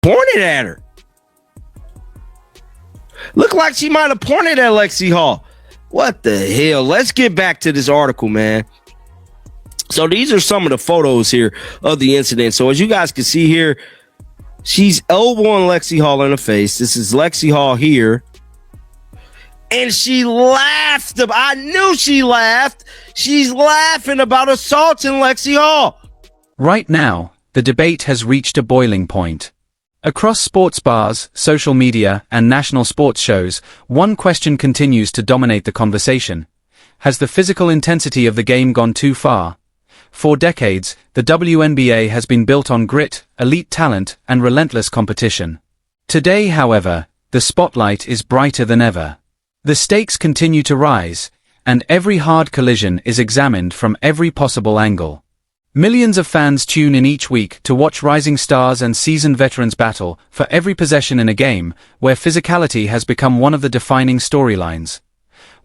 pointed at her. Looked like she might have pointed at Lexi Hall. What the hell? Let's get back to this article, man. So these are some of the photos here of the incident. So as you guys can see here, she's elbowing Lexi Hall in the face. This is Lexi Hall here. And she laughed. I knew she laughed. She's laughing about assaulting Lexi Hall. Right now, the debate has reached a boiling point. Across sports bars, social media, and national sports shows, one question continues to dominate the conversation. Has the physical intensity of the game gone too far? For decades, the WNBA has been built on grit, elite talent, and relentless competition. Today, however, the spotlight is brighter than ever. The stakes continue to rise, and every hard collision is examined from every possible angle. Millions of fans tune in each week to watch rising stars and seasoned veterans battle for every possession in a game where physicality has become one of the defining storylines.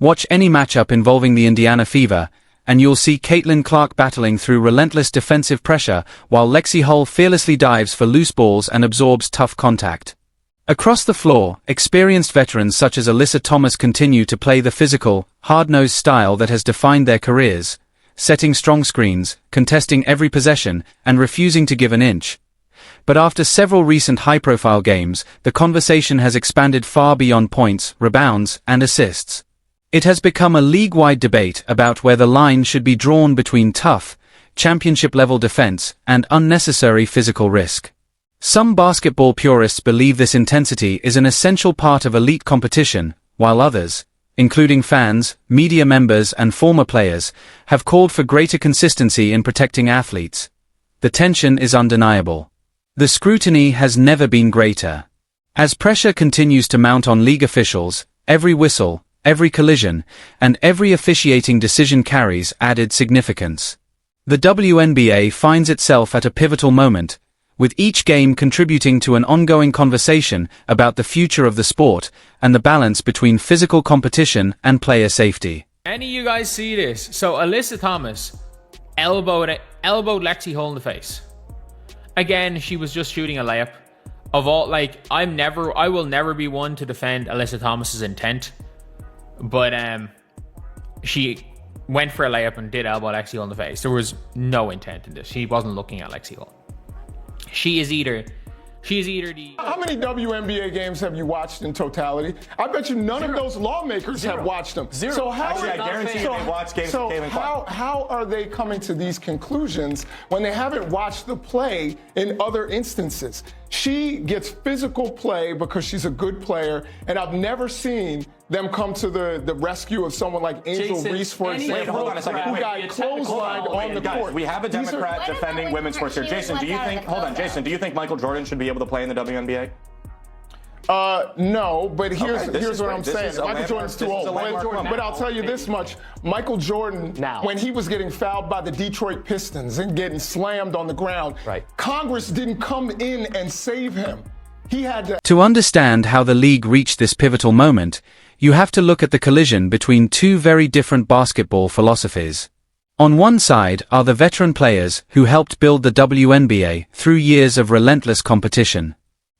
Watch any matchup involving the Indiana Fever, and you'll see Caitlin Clark battling through relentless defensive pressure while Lexi Hall fearlessly dives for loose balls and absorbs tough contact. Across the floor, experienced veterans such as Alyssa Thomas continue to play the physical, hard-nosed style that has defined their careers, setting strong screens, contesting every possession, and refusing to give an inch. But after several recent high-profile games, the conversation has expanded far beyond points, rebounds, and assists. It has become a league-wide debate about where the line should be drawn between tough, championship-level defense and unnecessary physical risk. Some basketball purists believe this intensity is an essential part of elite competition, while others, including fans, media members, and former players, have called for greater consistency in protecting athletes. The tension is undeniable. The scrutiny has never been greater. As pressure continues to mount on league officials, every whistle, every collision, and every officiating decision carries added significance. The WNBA finds itself at a pivotal moment, with each game contributing to an ongoing conversation about the future of the sport and the balance between physical competition and player safety. Any of you guys see this? So Alyssa Thomas elbowed Lexi Hall in the face. Again, she was just shooting a layup. I will never be one to defend Alyssa Thomas's intent, but she went for a layup and did elbow Lexi Hall in the face. There was no intent in this. She wasn't looking at Lexi Hall. She is either the... How many WNBA games have you watched in totality? I bet you none of those lawmakers have watched them. Zero. So how Actually, I guarantee you they watch games so of Caitlin Clark. how are they coming to these conclusions when they haven't watched the play in other instances? She gets physical play because she's a good player, and I've never seen them come to the rescue of someone like Angel Reese, for example, hold on a second. who got clotheslined on the court. We have a Democrat defending women's sports here. Jason, do you think Michael Jordan should be able to play in the WNBA? No, but here's what I'm saying. Michael Jordan's Jordan's too old. But I'll tell you this much. Michael Jordan, when he was getting fouled by the Detroit Pistons and getting slammed on the ground, Congress didn't come in and save him. He had to... To understand how the league reached this pivotal moment, you have to look at the collision between two very different basketball philosophies. On one side are the veteran players who helped build the WNBA through years of relentless competition.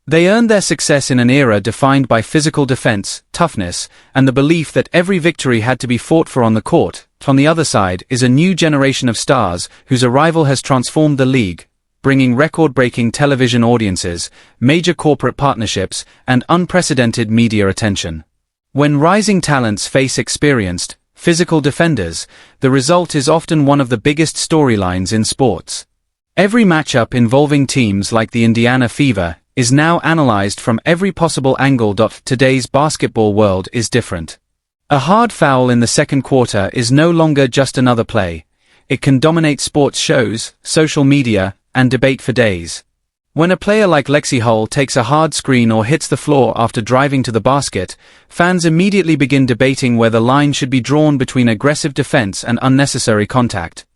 They earned their success in an era defined by physical defense, toughness, and the belief that every victory had to be fought for on the court. On the other side is a new generation of stars whose arrival has transformed the league, bringing record-breaking television audiences, major corporate partnerships, and unprecedented media attention. When rising talents face experienced, physical defenders, the result is often one of the biggest storylines in sports. Every matchup involving teams like the Indiana Fever is now analyzed from every possible angle. Today's basketball world is different. A hard foul in the second quarter is no longer just another play. It can dominate sports shows, social media, and debate for days. When a player like Lexi Hall takes a hard screen or hits the floor after driving to the basket, fans immediately begin debating where the line should be drawn between aggressive defense and unnecessary contact.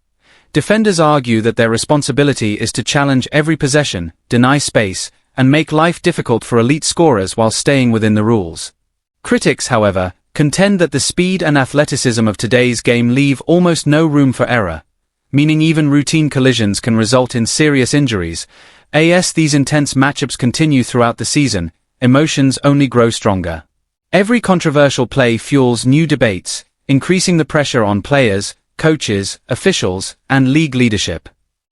Defenders argue that their responsibility is to challenge every possession, deny space, and make life difficult for elite scorers while staying within the rules. Critics, however, contend that the speed and athleticism of today's game leave almost no room for error, meaning even routine collisions can result in serious injuries, As these intense matchups continue throughout the season, emotions only grow stronger. Every controversial play fuels new debates, increasing the pressure on players, coaches, officials, and league leadership.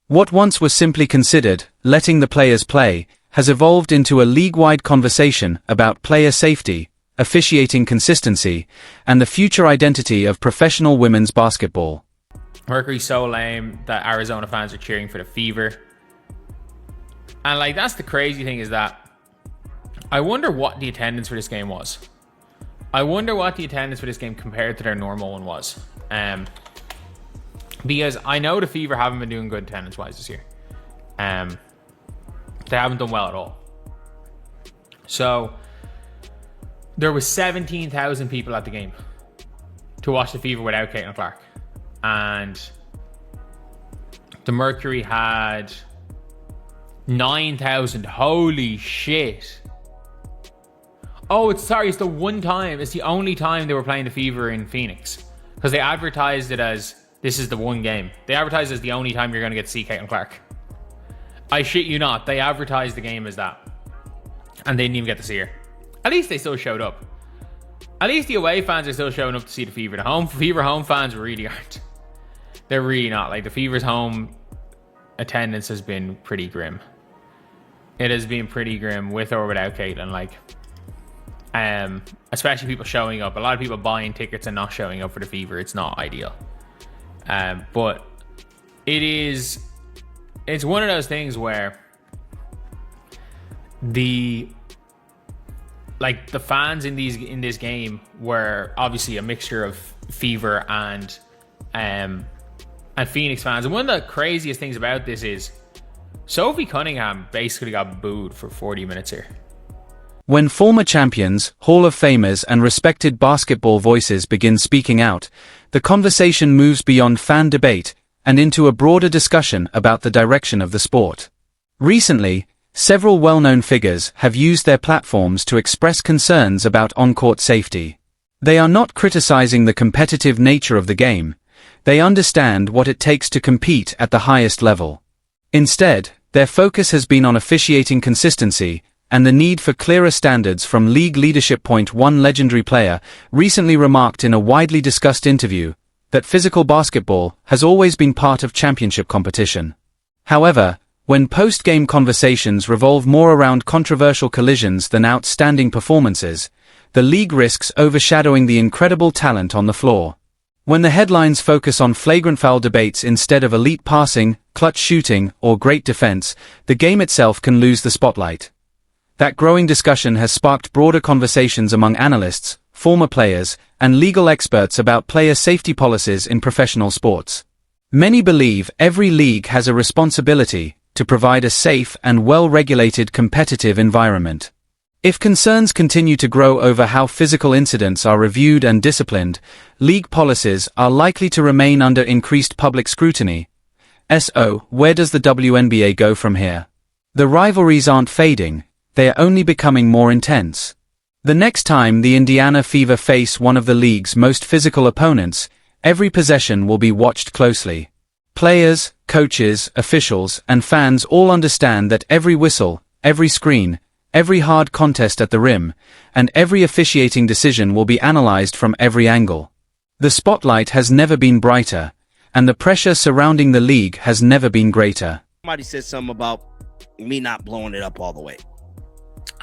What once was simply considered letting the players play has evolved into a league-wide conversation about player safety, officiating consistency, and the future identity of professional women's basketball. Mercury's so lame that Arizona fans are cheering for the Fever. And like, that's the crazy thing, is that I wonder what the attendance for this game was. I wonder what the attendance for this game compared to their normal one was. Because I know the Fever haven't been doing good attendance-wise this year. They haven't done well at all. So there was 17,000 people at the game to watch the Fever without Caitlin Clark. And the Mercury had 9,000. Holy shit. Oh, it's the one time. It's the only time they were playing the Fever in Phoenix. Because they advertised it as, this is the one game. They advertised it as the only time you're going to get to see Caitlin Clark. I shit you not. They advertised the game as that. And they didn't even get to see her. At least they still showed up. At least the away fans are still showing up to see the Fever. The Fever home fans really aren't. They're really not. Like, the Fever's home attendance has been pretty grim. It has been pretty grim with or without Caitlin. Like, especially people showing up. A lot of people buying tickets and not showing up for the Fever. It's not ideal. But it's one of those things where the fans in this game were obviously a mixture of Fever and Phoenix fans. And one of the craziest things about this is Sophie Cunningham basically got booed for 40 minutes here. When former champions, Hall of Famers, and respected basketball voices begin speaking out, the conversation moves beyond fan debate and into a broader discussion about the direction of the sport. Recently, several well-known figures have used their platforms to express concerns about on-court safety. They are not criticizing the competitive nature of the game. They understand what it takes to compete at the highest level. Instead, their focus has been on officiating consistency and the need for clearer standards from league leadership. One legendary player recently remarked in a widely discussed interview that physical basketball has always been part of championship competition. However, when post-game conversations revolve more around controversial collisions than outstanding performances, the league risks overshadowing the incredible talent on the floor. When the headlines focus on flagrant foul debates instead of elite passing, clutch shooting, or great defense, the game itself can lose the spotlight. That growing discussion has sparked broader conversations among analysts, former players, and legal experts about player safety policies in professional sports. Many believe every league has a responsibility to provide a safe and well-regulated competitive environment. If concerns continue to grow over how physical incidents are reviewed and disciplined, league policies are likely to remain under increased public scrutiny. So, where does the WNBA go from here? The rivalries aren't fading, they are only becoming more intense. The next time the Indiana Fever face one of the league's most physical opponents, every possession will be watched closely. Players, coaches, officials, and fans all understand that every whistle, every screen, every hard contest at the rim, and every officiating decision will be analyzed from every angle. The spotlight has never been brighter, and the pressure surrounding the league has never been greater. Somebody said something about me not blowing it up all the way.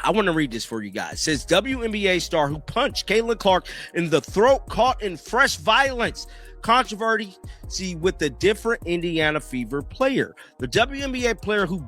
I want to read this for you guys. It says, WNBA star who punched Caitlin Clark in the throat caught in fresh violence. Controversy with the different Indiana Fever player. The WNBA player who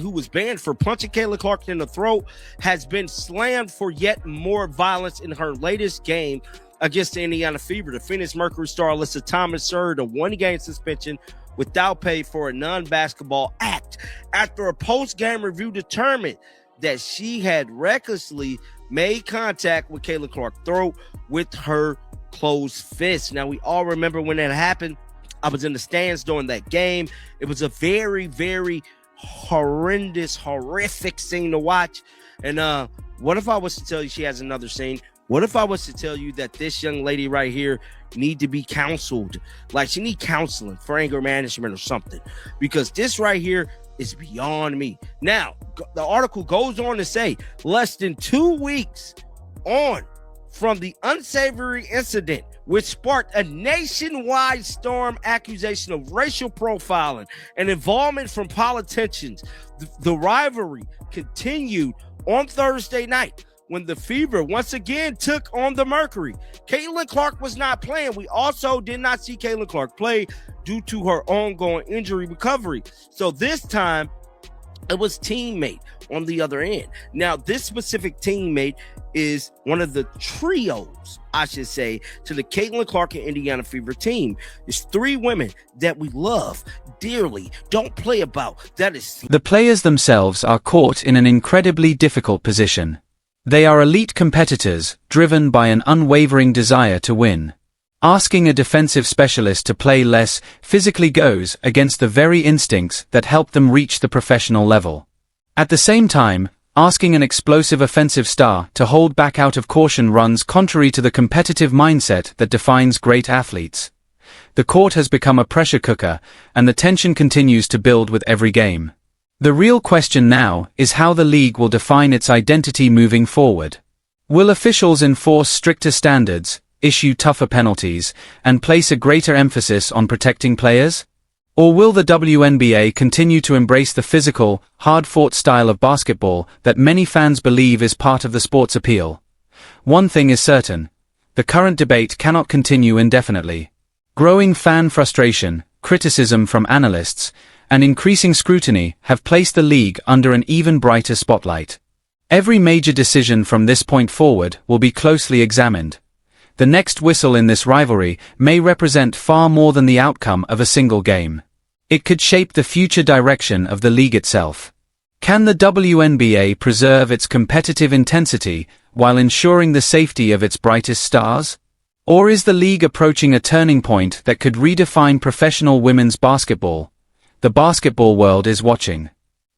was banned for punching Caitlin Clark in the throat has been slammed for yet more violence in her latest game against the Indiana Fever. The Fever-Mercury star Alyssa Thomas served a 1-game suspension without pay for a non-basketball act after a post-game review determined that she had recklessly made contact with Caitlin Clark's throat with her closed fist. Now, we all remember when that happened. I was in the stands during that game. It was a very, very horrendous, horrific scene to watch. And what if I was to tell you she has another scene? What if I was to tell you that this young lady right here need to be counseled? Like, she need counseling for anger management or something. Because this right here is beyond me. Now, the article goes on to say less than 2 weeks on from the unsavory incident, which sparked a nationwide storm accusation of racial profiling and involvement from politicians. The rivalry continued on Thursday night when the Fever once again took on the Mercury. Caitlin Clark was not playing. We also did not see Caitlin Clark play due to her ongoing injury recovery. So this time, it was teammate on the other end. Now, this specific teammate is one of the trios, I should say, to the Caitlin Clark and Indiana Fever team. It's 3 women that we love dearly, don't play about. That is... The players themselves are caught in an incredibly difficult position. They are elite competitors, driven by an unwavering desire to win. Asking a defensive specialist to play less physically goes against the very instincts that help them reach the professional level. At the same time, asking an explosive offensive star to hold back out of caution runs contrary to the competitive mindset that defines great athletes. The court has become a pressure cooker, and the tension continues to build with every game. The real question now is how the league will define its identity moving forward. Will officials enforce stricter standards, issue tougher penalties, and place a greater emphasis on protecting players? Or will the WNBA continue to embrace the physical, hard-fought style of basketball that many fans believe is part of the sport's appeal? One thing is certain: the current debate cannot continue indefinitely. Growing fan frustration, criticism from analysts, and increasing scrutiny have placed the league under an even brighter spotlight. Every major decision from this point forward will be closely examined. The next whistle in this rivalry may represent far more than the outcome of a single game. It could shape the future direction of the league itself. Can the WNBA preserve its competitive intensity while ensuring the safety of its brightest stars? Or is the league approaching a turning point that could redefine professional women's basketball? The basketball world is watching.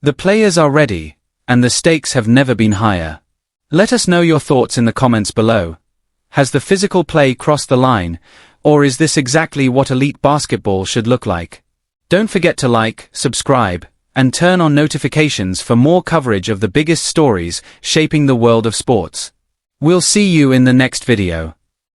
The players are ready, and the stakes have never been higher. Let us know your thoughts in the comments below. Has the physical play crossed the line, or is this exactly what elite basketball should look like? Don't forget to like, subscribe, and turn on notifications for more coverage of the biggest stories shaping the world of sports. We'll see you in the next video.